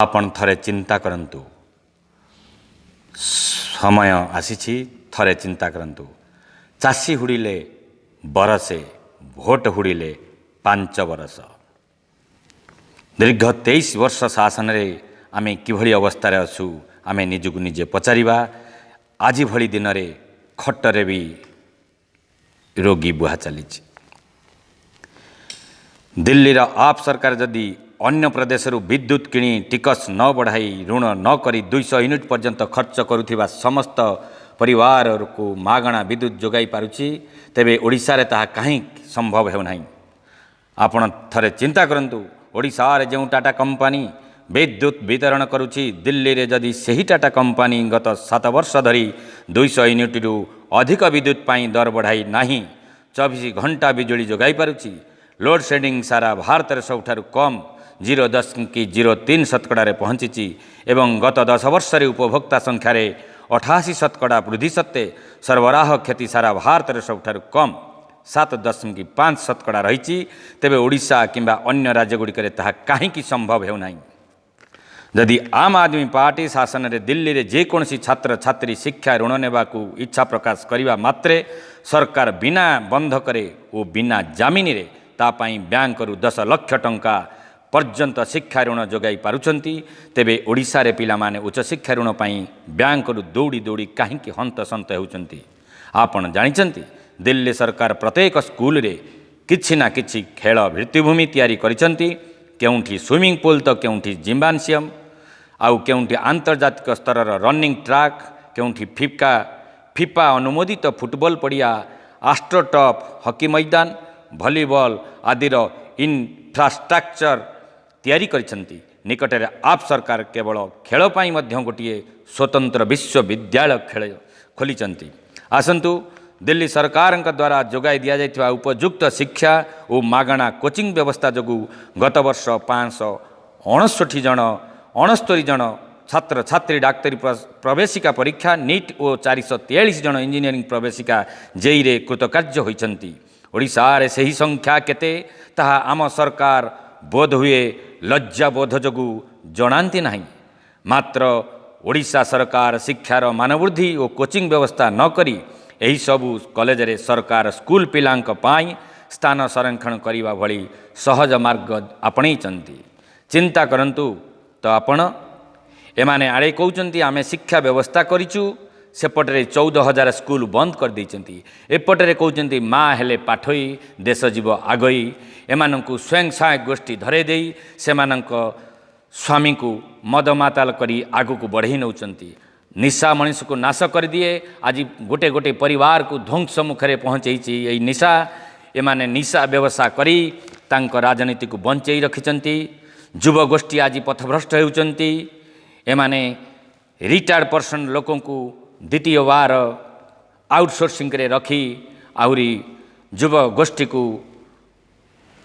आपण थरे चिंता करंतु समय आसीछि थरे चिंता करंतु चाषी हुड़िले बरसे भोट हुड़िले 5 बरस दीर्घ 23 वर्ष शासन रे आमे किभଳି अवस्था रे असु आमे निजकु निजे पचारिबा। आज भली दिन रे खट्टरे भी रोगी बुहा चलीछि। दिल्ली रा आप सरकार जदि अन्य प्रदेश विद्युत किणी टिकस न बढ़ाई ऋण न करी 200 यूनिट पर्यंत खर्च करुथिबा समस्त परिवार को मागणा विद्युत जोगाई पारुछि तेबे ओडिशा रे ताहा काहे संभव हेउ नाही। आपण थरे चिंता करंतु ओडिशा रे जो टाटा कंपनी विद्युत वितरण करुछि दिल्ली रे जदि सही टाटा कंपनी गत 7 वर्ष धरी 200 यूनिट रु अधिक विद्युत पाई दर बढ़ाई नाही 24 घंटा बिजुली जोगाई पारुछि। लोड शेडिंग सारा भारत रे सबठारु कम 0.03% पहुंची एवं गत 10 वर्ष रे उपभोक्ता संख्या रे 88% वृद्धि सत्ते सरबराह क्षति सारा भारत रे सबठारु कम 7.5% रही। तेबे ओडिशा किंबा अन्य राज्य गुड़िक ताहा काहींकि संभव हेउ नाही। यदि आम आदमी पार्टी शासन रे दिल्ली रे जेकोसी छात्र छात्री शिक्षा ऋण नेबाकू इच्छा प्रकाश करिबा मात्रे सरकार बिना बंधकरे ओ बिना जामिनी रे तापाई बैंक रु 10 लाख टंका पर्यंत शिक्षा ऋण जोगाई पारुछंती। तेबे ओडिशा रे पिला माने उच्च शिक्षा ऋण पाई बैंक रु दौड़ी दौड़ी काहींकि हंतसंत हेउचंती। आपण जानिचंती दिल्ली सरकार प्रत्येक स्कूल रे किछि ना किछि खेल भित्तिभूमि तैयारी करिसंती। केउंठी स्विमिंग पूल तो केउंठी जिम्बानसियम आउ केउंठी आंतर्जातिक स्तर रनिंग ट्रैक केउंठी फिफा अनुमोदित फुटबॉल पड़िया आस्ट्रोटफ हॉकी मैदान भलीबॉल आदिर इंफ्रास्ट्रक्चर तैयारी करिसंती। निकटरे आप सरकार केवल खेल पाई मध्य गोटे स्वतंत्र विश्वविद्यालय खेल खोलिचंती। आसंतु दिल्ली सरकार द्वारा जोगाई दिया जाइथिबा उपयुक्त शिक्षा और मागणा कोचिंग व्यवस्था जोगु गत वर्ष 569 जन छात्र छात्री डाक्तरी प्रवेशिका परीक्षा नीट और 443 जन इंजीनियरिंग प्रवेशिका जेई रे कृतकार्य होइचंती। ओडिशा रे सही संख्या केते ताहा आम सरकार बोध हुए लज्जा बोध जोगु जनांती नाही। मात्र ओडिशा सरकार शिक्षार मानवृद्धि और कोचिंग व्यवस्था न करी एही सबु कॉलेज रे सरकार स्कूल पिलांक पाई स्थान संरक्षण करिबा भली सहज मार्ग आपणैचंती। चिंता करंतु तो आपण एमाने आड़े कहउचंती आमे शिक्षा व्यवस्था करिचु सेपटरे 14,000 स्कूल बंद कर देइचंती। एपटरे कहउचंती माँ हेले पाठई देश जीव आगई एमानंकु स्वयं सहायक गोष्ठी धरे देई सेमानंक स्वामी को मद माताल करी आगु को बढ़ई नउचंती। निशा मनुष्य को नाश कर दिए। आज गोटे गोटे परिवार को ध्वंस मुखरे पहुँचई यही निशा एमाने निशा व्यवसाय करी तांक राजनीति को बंचई रखिचंती। युव गोष्ठी आज पथभ्रष्ट होउचंती। एमाने रिटायर्ड पर्सन लोकों को द्वितीय बार आउटसोर्सिंग रे रखी आउरी युव गोष्ठी को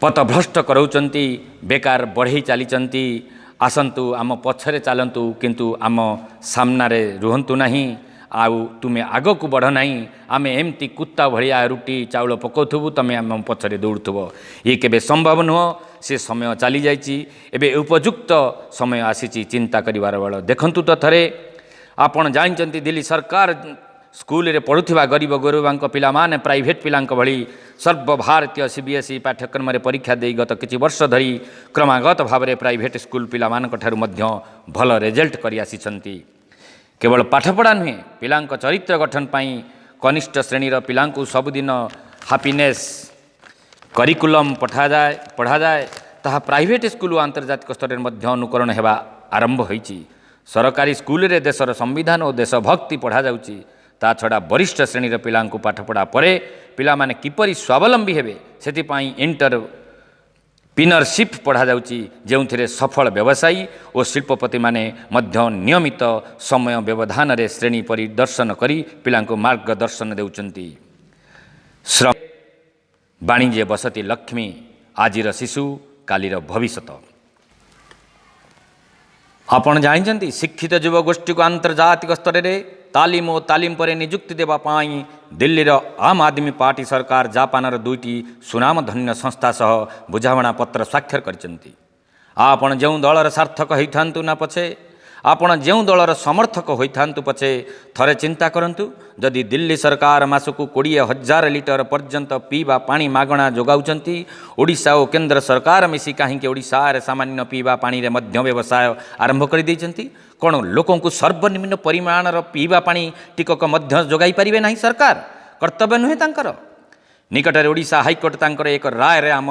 पथभ्रष्ट कराउचंती बेकार बढ़ई चलीचंती। आसंतु आम पछरे चलंतु किंतु आम सामनारे रुहंतु नहीं आउ तुमे आग को बढ़ नहीं। आमे एमती कुत्ता भलिया रुटी चाउल पकाउथबु तमे आम पछरे दौड़ुथब ये केबे संभव नुह। से समय चली जाइछि एबे उपयुक्त समय आसीछि चिंता करिवार बेल। देखंतु तो थरे आपण जानचंती दिल्ली सरकार स्कूल रे पढ़ुथिबा गरीब गुरुबांक पिला माने प्राइवेट पिलांक भली सर्वभारतीय सीबीएसई पाठ्यक्रम रे परीक्षा देई गत किछि वर्ष धरी क्रमागत भाव रे प्राइवेट स्कूल पिला मानक ठारु मध्य भल रिजल्ट करि आसिछंती। केवल पाठपढ़ा नुहे पिलांक चरित्र गठन पाई कनिष्ठ श्रेणीर पिलांकु सबुदिन हैप्पीनेस करिकुलम पढ़ा जाए ताहा प्राइवेट स्कूल और आंतर्जातिक स्तर में अनुकरण हेबा आरंभ होइछि। सरकारी स्कूल रे देशर संविधान और देशभक्ति पढ़ा जाउछि। ता छड़ा वरिष्ठ श्रेणीर पिलांकु पाठपढ़ा परे पिला माने किपरि स्वावलंबी हेबे सेतिपाई एंटरप्रेन्योरशिप पढ़ा जाउछि जेउथिरे सफल व्यवसायी और शिल्पपति माने मध्य नियमित समय व्यवधान रे श्रेणी परिदर्शन करी पिलांकु मार्गदर्शन देउचंती। श्रम वाणिज्य बसती लक्ष्मी आजिर शिशु कालीर भविष्यत। आपण जानिचंती शिक्षित युव गोष्ठी को आंतर्जातिक स्तर रे तालीम और तालीम पर नियुक्ति देवा पाई दिल्लीर आम आदमी पार्टी सरकार जापानर 2टी सुनामधन्य संस्था सह बुझामणा पत्र स्वाक्षर करिसंती। ଆପଣ ଯେଉଁ ଦଳର ସାର୍ଥକ ହୋଇଥାନ୍ତୁ ନା ପଛେ, ଆପଣ ଯେଉଁ ଦଳର ସମର୍ଥକ ହୋଇଥାନ୍ତୁ ପଛେ, ଥରେ ଚିନ୍ତା କରନ୍ତୁ, ଯଦି ଦିଲ୍ଲୀ ସରକାର ମାସକୁ 20,000 ଲିଟର ପର୍ଯ୍ୟନ୍ତ ପିଇବା ପାଣି ମାଗଣା ଯୋଗାଉଛନ୍ତି, ଓଡ଼ିଶା ଓ କେନ୍ଦ୍ର ସରକାର ମିଶି କାହିଁକି ଓଡ଼ିଶାରେ ସାମାନ୍ୟ ପିଇବା ପାଣିରେ ମଧ୍ୟ ବ୍ୟବସାୟ ଆରମ୍ଭ କରିଦେଇଛନ୍ତି? କ'ଣ ଲୋକଙ୍କୁ ସର୍ବନିମ୍ନ ପରିମାଣର ପିଇବା ପାଣି ଟିକକ ମଧ୍ୟ ଯୋଗାଇ ପାରିବେ ନାହିଁ ସରକାର? କର୍ତ୍ତବ୍ୟ ନୁହେଁ ତାଙ୍କର? ନିକଟରେ ଓଡ଼ିଶା ହାଇକୋର୍ଟ ତାଙ୍କର ଏକ ରାୟରେ ଆମ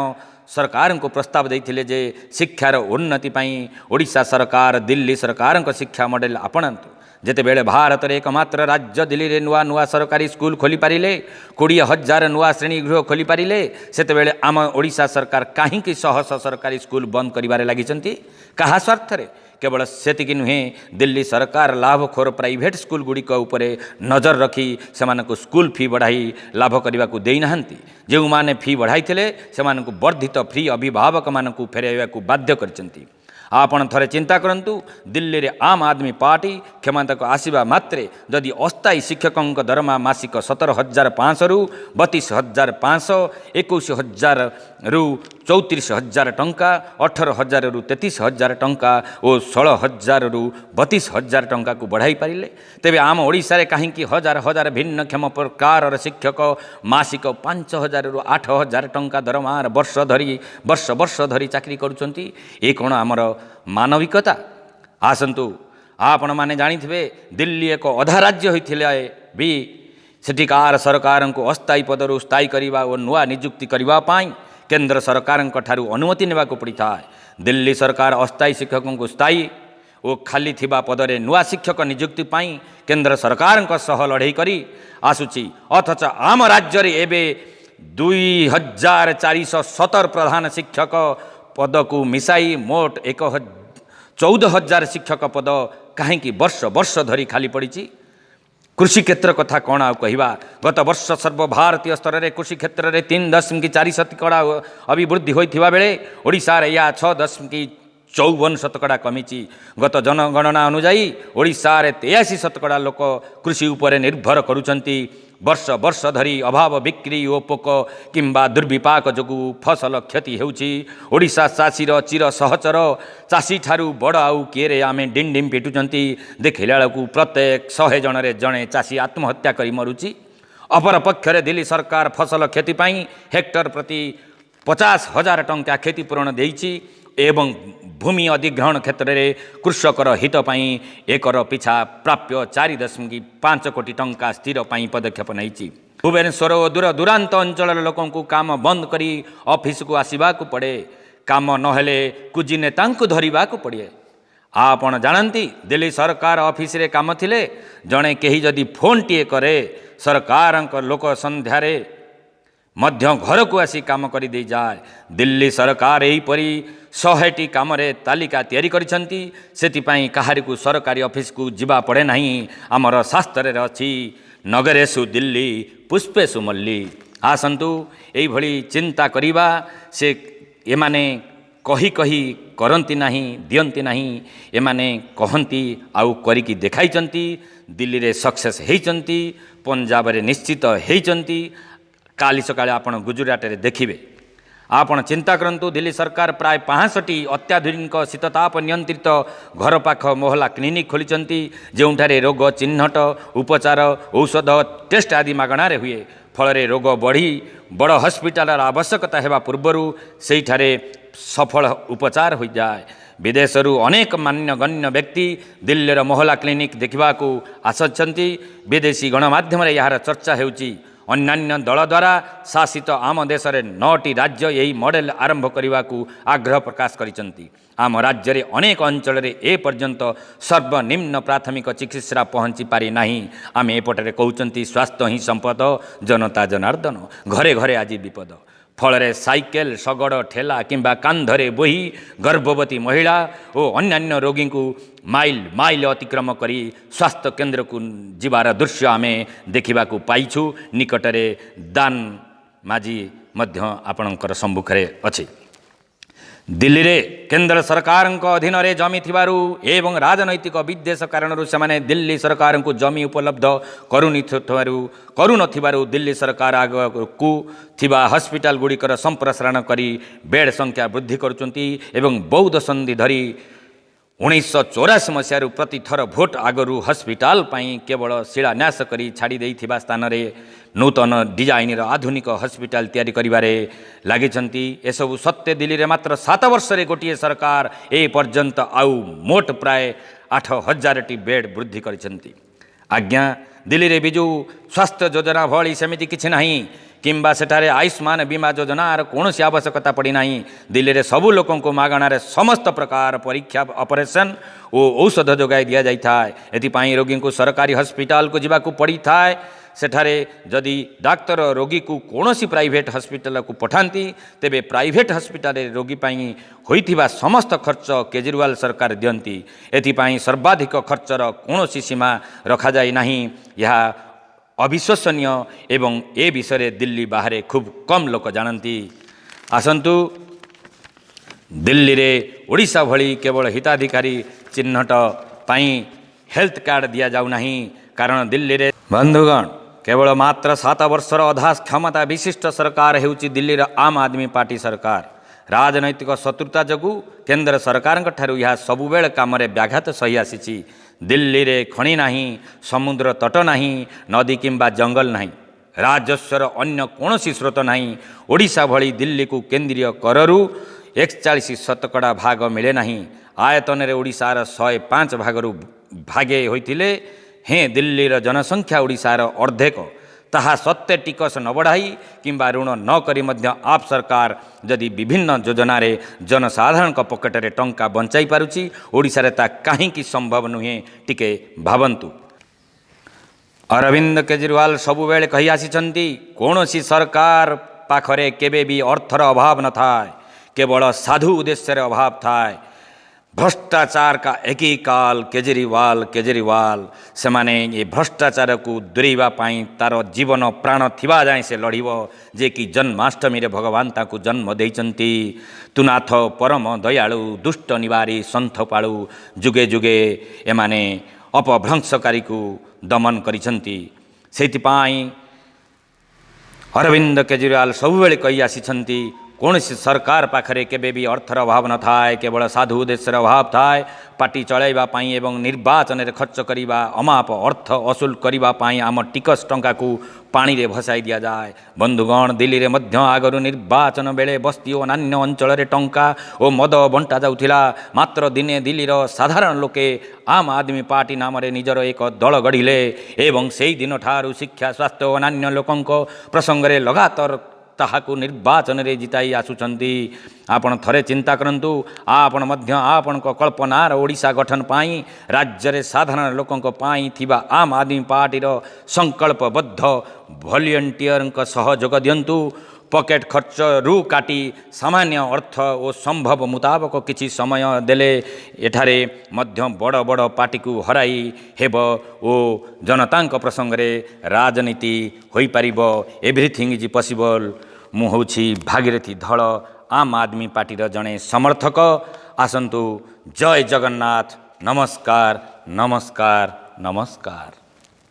ସରକାରଙ୍କୁ ପ୍ରସ୍ତାବ ଦେଇଥିଲେ ଯେ ଶିକ୍ଷାର ଉନ୍ନତି ପାଇଁ ଓଡ଼ିଶା ସରକାର ଦିଲ୍ଲୀ ସରକାରଙ୍କ ଶିକ୍ଷା ମଡେଲ ଆପଣାନ୍ତୁ। ଯେତେବେଳେ ଭାରତରେ ଏକମାତ୍ର ରାଜ୍ୟ ଦିଲ୍ଲୀରେ ନୂଆ ନୂଆ ସରକାରୀ ସ୍କୁଲ ଖୋଲିପାରିଲେ, 20,000 ନୂଆ ଶ୍ରେଣୀଗୃହ ଖୋଲିପାରିଲେ, ସେତେବେଳେ ଆମ ଓଡ଼ିଶା ସରକାର କାହିଁକି ଶହ ଶହ ସରକାରୀ ସ୍କୁଲ ବନ୍ଦ କରିବାରେ ଲାଗିଛନ୍ତି? କାହା ସ୍ୱାର୍ଥରେ? କେବଳ ସେତିକି ନୁହେଁ, ଦିଲ୍ଲୀ ସରକାର ଲାଭଖୋର ପ୍ରାଇଭେଟ୍ ସ୍କୁଲଗୁଡ଼ିକ ଉପରେ ନଜର ରଖି ସେମାନଙ୍କୁ ସ୍କୁଲ ଫି ବଢ଼ାଇ ଲାଭ କରିବାକୁ ଦେଇନାହାନ୍ତି। ଯେଉଁମାନେ ଫି ବଢ଼ାଇଥିଲେ ସେମାନଙ୍କୁ ବର୍ଦ୍ଧିତ ଫି ଅଭିଭାବକମାନଙ୍କୁ ଫେରାଇବାକୁ ବାଧ୍ୟ କରିଛନ୍ତି। ଆପଣ ଥରେ ଚିନ୍ତା କରନ୍ତୁ, ଦିଲ୍ଲୀରେ ଆମ୍ ଆଦମୀ ପାର୍ଟି କ୍ଷମତାକୁ ଆସିବା ମାତ୍ରେ ଯଦି ଅସ୍ଥାୟୀ ଶିକ୍ଷକଙ୍କ ଦରମା ମାସିକ 17,500ରୁ 32,500, 21,000ରୁ 34,000 ଟଙ୍କା, 18,000ରୁ 33,000 ଟଙ୍କା ଓ 16,000ରୁ 32,000 ଟଙ୍କାକୁ ବଢ଼ାଇ ପାରିଲେ, ତେବେ ଆମ ଓଡ଼ିଶାରେ କାହିଁକି ହଜାର ହଜାର ଭିନ୍ନକ୍ଷମ ପ୍ରକାରର ଶିକ୍ଷକ ମାସିକ 5,000ରୁ 8,000 ଟଙ୍କା ଦରମାର ବର୍ଷ ଧରି ଚାକିରି କରୁଛନ୍ତି? ଏ କ'ଣ ଆମର ମାନବିକତା? ଆସନ୍ତୁ, ଆପଣମାନେ ଜାଣିଥିବେ, ଦିଲ୍ଲୀ ଏକ ଅଧା ରାଜ୍ୟ ହୋଇଥିଲେ ବି ସେଠିକାର ସରକାରଙ୍କୁ ଅସ୍ଥାୟୀ ପଦରୁ ସ୍ଥାୟୀ କରିବା ଓ ନୂଆ ନିଯୁକ୍ତି କରିବା ପାଇଁ କେନ୍ଦ୍ର ସରକାରଙ୍କ ଠାରୁ ଅନୁମତି ନେବାକୁ ପଡ଼ିଥାଏ। ଦିଲ୍ଲୀ ସରକାର ଅସ୍ଥାୟୀ ଶିକ୍ଷକଙ୍କୁ ସ୍ଥାୟୀ ଓ ଖାଲି ଥିବା ପଦରେ ନୂଆ ଶିକ୍ଷକ ନିଯୁକ୍ତି ପାଇଁ କେନ୍ଦ୍ର ସରକାରଙ୍କ ସହ ଲଢ଼େଇ କରି ଆସୁଛି। ଅଥଚ ଆମ ରାଜ୍ୟରେ ଏବେ 2,417 ପ୍ରଧାନ ଶିକ୍ଷକ ପଦକୁ ମିଶାଇ ମୋଟ 14,000 ଶିକ୍ଷକ ପଦ କାହିଁକି ବର୍ଷ ଧରି ଖାଲି ପଡ଼ିଛି? କୃଷି କ୍ଷେତ୍ର କଥା କ'ଣ ଆଉ କହିବା? ଗତ ବର୍ଷ ସର୍ବଭାରତୀୟ ସ୍ତରରେ କୃଷି କ୍ଷେତ୍ରରେ 3.4% ଅଭିବୃଦ୍ଧି ହୋଇଥିବା ବେଳେ ଓଡ଼ିଶାରେ ଏହା 6.54% କମିଛି। ଗତ ଜନଗଣନା ଅନୁଯାୟୀ ଓଡ଼ିଶାରେ 83% ଲୋକ କୃଷି ଉପରେ ନିର୍ଭର କରୁଛନ୍ତି। ବର୍ଷ ଧରି ଅଭାବ, ବିକ୍ରି ଓ ପୋକ କିମ୍ବା ଦୁର୍ବିପାକ ଯୋଗୁଁ ଫସଲ କ୍ଷତି ହେଉଛି। ଓଡ଼ିଶା ଚାଷୀର ଚିର ସହଚର, ଚାଷୀଠାରୁ ବଡ଼ ଆଉ କିଏରେ ଆମେ ଡିଣ୍ଡିମ୍ ପିଟୁଛନ୍ତି। ଦେଖିଲା ବେଳକୁ ପ୍ରତ୍ୟେକ 100 ଜଣରେ ଜଣେ ଚାଷୀ ଆତ୍ମହତ୍ୟା କରି ମରୁଛି। ଅପରପକ୍ଷରେ ଦିଲ୍ଲୀ ସରକାର ଫସଲ କ୍ଷତି ପାଇଁ ହେକ୍ଟର ପ୍ରତି 50,000 ଟଙ୍କା କ୍ଷତିପୂରଣ ଦେଇଛି ଏବଂ ଭୂମି ଅଧିଗ୍ରହଣ କ୍ଷେତ୍ରରେ କୃଷକର ହିତ ପାଇଁ ଏକର ପିଛା ପ୍ରାପ୍ୟ 4.5 କୋଟି ଟଙ୍କା ସ୍ଥିର ପାଇଁ ପଦକ୍ଷେପ ନେଇଛି। ଭୁବନେଶ୍ୱର ଓ ଦୂରାନ୍ତ ଅଞ୍ଚଳର ଲୋକଙ୍କୁ କାମ ବନ୍ଦ କରି ଅଫିସକୁ ଆସିବାକୁ ପଡ଼େ। କାମ ନହେଲେ କୁଜି ନେତାଙ୍କୁ ଧରିବାକୁ ପଡ଼େ। ଆପଣ ଜାଣନ୍ତି, ଦିଲ୍ଲୀ ସରକାର ଅଫିସରେ କାମ ଥିଲେ ଜଣେ କେହି ଯଦି ଫୋନ୍ଟିଏ କରେ, ସରକାରଙ୍କ ଲୋକ ସନ୍ଧ୍ୟାରେ ମଧ୍ୟ ଘରକୁ ଆସି କାମ କରିଦେଇଯାଏ। ଦିଲ୍ଲୀ ସରକାର ଏହିପରି 100ଟି କାମରେ ତାଲିକା ତିଆରି କରିଛନ୍ତି। ସେଥିପାଇଁ କାହାରିକୁ ସରକାରୀ ଅଫିସକୁ ଯିବା ପଡ଼େ ନାହିଁ। ଆମର ଶାସ୍ତ୍ରରେ ଅଛି, ନଗରେଷୁ ଦିଲ୍ଲୀ ପୁଷ୍ପେଷୁ ମଲ୍ଲି। ଆସନ୍ତୁ, ଏଇଭଳି ଚିନ୍ତା କରିବା। ଏମାନେ କହି କରନ୍ତି ନାହିଁ, ଦିଅନ୍ତି ନାହିଁ। ଏମାନେ କହନ୍ତି ଆଉ କରିକି ଦେଖାଇଛନ୍ତି। ଦିଲ୍ଲୀରେ ସକ୍ସେସ୍ ହେଇଛନ୍ତି, ପଞ୍ଜାବରେ ନିଶ୍ଚିତ ହେଇଛନ୍ତି। କାଲି ସକାଳେ ଆପଣ ଗୁଜୁରାଟରେ ଦେଖିବେ। ଆପଣ ଚିନ୍ତା କରନ୍ତୁ, ଦିଲ୍ଲୀ ସରକାର ପ୍ରାୟ 65ଟି ଅତ୍ୟାଧୁନିକ ଶୀତତାପ ନିୟନ୍ତ୍ରିତ ଘର ପାଖ ମହଲା କ୍ଲିନିକ୍ ଖୋଲିଛନ୍ତି, ଯେଉଁଠାରେ ରୋଗ ଚିହ୍ନଟ, ଉପଚାର, ଔଷଧ, ଟେଷ୍ଟ ଆଦି ମାଗଣାରେ ହୁଏ। ଫଳରେ ରୋଗ ବଡ଼ ହସ୍ପିଟାଲର ଆବଶ୍ୟକତା ହେବା ପୂର୍ବରୁ ସେହିଠାରେ ସଫଳ ଉପଚାର ହୋଇଯାଏ। ବିଦେଶରୁ ଅନେକ ମାନ୍ୟଗଣ୍ୟ ବ୍ୟକ୍ତି ଦିଲ୍ଲୀର ମହଲା କ୍ଲିନିକ୍ ଦେଖିବାକୁ ଆସୁଛନ୍ତି। ବିଦେଶୀ ଗଣମାଧ୍ୟମରେ ଏହାର ଚର୍ଚ୍ଚା ହେଉଛି। ଅନ୍ୟାନ୍ୟ ଦଳ ଦ୍ୱାରା ଶାସିତ ଆମ ଦେଶରେ 9ଟି ରାଜ୍ୟ ଏହି ମଡେଲ ଆରମ୍ଭ କରିବାକୁ ଆଗ୍ରହ ପ୍ରକାଶ କରିଛନ୍ତି। ଆମ ରାଜ୍ୟରେ ଅନେକ ଅଞ୍ଚଳରେ ଏପର୍ଯ୍ୟନ୍ତ ସର୍ବନିମ୍ନ ପ୍ରାଥମିକ ଚିକିତ୍ସା ପହଞ୍ଚି ପାରିନାହିଁ। ଆମେ ଏପଟରେ କହୁଛନ୍ତି ସ୍ୱାସ୍ଥ୍ୟ ହିଁ ସମ୍ପଦ, ଜନତା ଜନାର୍ଦ୍ଦନ, ଘରେ ଘରେ ଆଜି ବିପଦ। ଫଳରେ ସାଇକେଲ, ଶଗଡ଼, ଠେଲା କିମ୍ବା କାନ୍ଧରେ ବୋହି ଗର୍ଭବତୀ ମହିଳା ଓ ଅନ୍ୟାନ୍ୟ ରୋଗୀଙ୍କୁ ମାଇଲ ଅତିକ୍ରମ କରି ସ୍ୱାସ୍ଥ୍ୟ କେନ୍ଦ୍ରକୁ ଯିବାର ଦୃଶ୍ୟ ଆମେ ଦେଖିବାକୁ ପାଇଛୁ। ନିକଟରେ ଦାନ ମାଝି ମଧ୍ୟ ଆପଣଙ୍କର ସମ୍ମୁଖରେ ଅଛି। दिल्ली रे केंद्र सरकार अधीन रे जमी थिबारु एवं राजनैतिक विद्वेष कारणरू से दिल्ली सरकार को जमी उपलब्ध करुनथिबारु दिल्ली सरकार आगकू थिबा हॉस्पिटल गुड़िकर संप्रसारण करी बेड संख्या वृद्धि करुचंती एवं बौद्ध संधि धरी 1984 मसीह प्रति थर भोट आगरू हॉस्पिटल पाई केवल शिलान्यास करी छाड़ी देइथिबा स्थान रे नूतन डिजाइन आधुनिक हॉस्पिटल तैयारी करिबारे लागिछंती। एसबु सत्य दिल्ली रे मात्र 7 वर्ष रे गोटिए सरकार ए पर्यंत आउ मोट प्राय 8000 टी बेड वृद्धि करिछंती। आज्ञा दिल्ली रे बिजु स्वास्थ्य योजना भली सेमिति किछि नाही किंबा सेठारे आयुष्मान बीमा योजनार कौन आवश्यकता पड़ी नहीं। दिल्ली रे सबु लोकों को मागणार समस्त प्रकार परीक्षा ऑपरेशन और औषध जोगाई दि जाए। एथिपाई रोगी को सरकारी हॉस्पिटल को जावाक पड़ी थाए। सेठारे जदि डाक्तर रोगी को कौन प्राइवेट हॉस्पिटल को पठाती तेबे प्राइवेट हॉस्पिटल रोगी पाई होइथिबा समस्त खर्च केजरीवाल सरकार दियंती। एथिपाई सर्वाधिक खर्चर कौन सीमा रखा जाए नहीं। यह अविश्वसनीय एवं ए विषय दिल्ली बाहर खूब कम लोक जानती। आसंतु दिल्ली रे ओडिशा भली केवल हिताधिकारी चिन्हट पाई हेल्थ कार्ड दिया जाऊ नहीं। कारण दिल्ली रे बंधुगण केवल मात्र 7 वर्षर अधा क्षमता विशिष्ट सरकार हेउची दिल्ली रा आम आदमी पार्टी सरकार। राजनैतिक शत्रुता जगू केंद्र सरकार ठारू यह सबुबेले काम रे व्याघात सही आसीची। दिल्ली रे खणी नहीं, समुद्र तट नहीं, नदी किंबा जंगल नहीं, राजस्वर अन्य कौन स्रोत नहीं। ओडिशा भली दिल्ली को केंद्रीय कररू 41% भाग मिले नहीं। आयतन रे ओडिशार 105 भागरू भागे होइतिले हें दिल्ली रो जनसंख्या ओडिशार अर्धेक। ताहा सत्य टिकस न बढ़ाई किंबा ऋण न करी मध्य आप सरकार जदि विभिन्न योजना रे जनसाधारण पकेट रे टंका बंचाई पारुची ओडिशा रे ता काहींकी संभव नुहे टिके भावंतु। अरविंद केजरीवाल सबुबेले कही आसीचंती कौनसी सरकार पाखरे केबे भी अर्थर अभाव न थाए, केवल साधु उद्देश्य रे अभाव थाए। भ्रष्टाचार का एक ही काल केजरीवाल से माने ये भ्रष्टाचार को दूरेवा पाई तार जीवन प्राण थिबा जाए से लड़िब। जे कि जन्माष्टमी रे भगवान ताकू जन्म देइचंती। तुनाथ परम दयालु दुष्ट निवारी संथ पाळु जुगे जुगे एमाने अपभ्रंशकारी को दमन करिसंती। सेतिपाई अरविंद केजरीवाल सबुबेले कही आसीचंती कौन सरकार पाखरे केबे भी अर्थर अभाव न थाए, केवल साधु उद्देश्यर अभाव थाए। पार्टी चलाइबा पाई एवं निर्वाचन रे खर्च करिबा अमाप अर्थ असूल करिबा पाई आम टिकस टंका को पानी रे भसाई दिया जाए। बंधुगण दिल्ली रे मध्य आगरू निर्वाचन बेले बस्ती और अन्य अंचल रे टंका और मद बंटा जाउथिला। मात्र दिने दिल्ली रो साधारण लोके आम आदमी पार्टी नाम रे निजर एक दल गढ़िले एवं सेही दिन ठारू शिक्षा स्वास्थ्य और अन्य लोकंक प्रसंग रे लगातार ताहाकू निर्वाचन रे जिताई आसुचंती। आपण थरे चिंता करंतु आपण मध्य आपण कल्पनार ओडिशा गठन पाई राज्य रे साधारण लोकंक पाई थिबा आम आदमी पार्टी रो संकल्पबद्ध वॉलंटियर सहयोग दियंतु। पॉकेट खर्च रू काटी सामान्य अर्थ और संभव मुताबक किछि समय देले एठारे मध्य बड़ बड़ पार्टी को हराई हेब ओ जनतांक प्रसंग रे राजनीति होई पारिबो। Everything is possible. मु होछि भागीरथी धळ आम आदमी पार्टी रो जणे समर्थक। आसंतु जय जगन्नाथ। नमस्कार नमस्कार नमस्कार।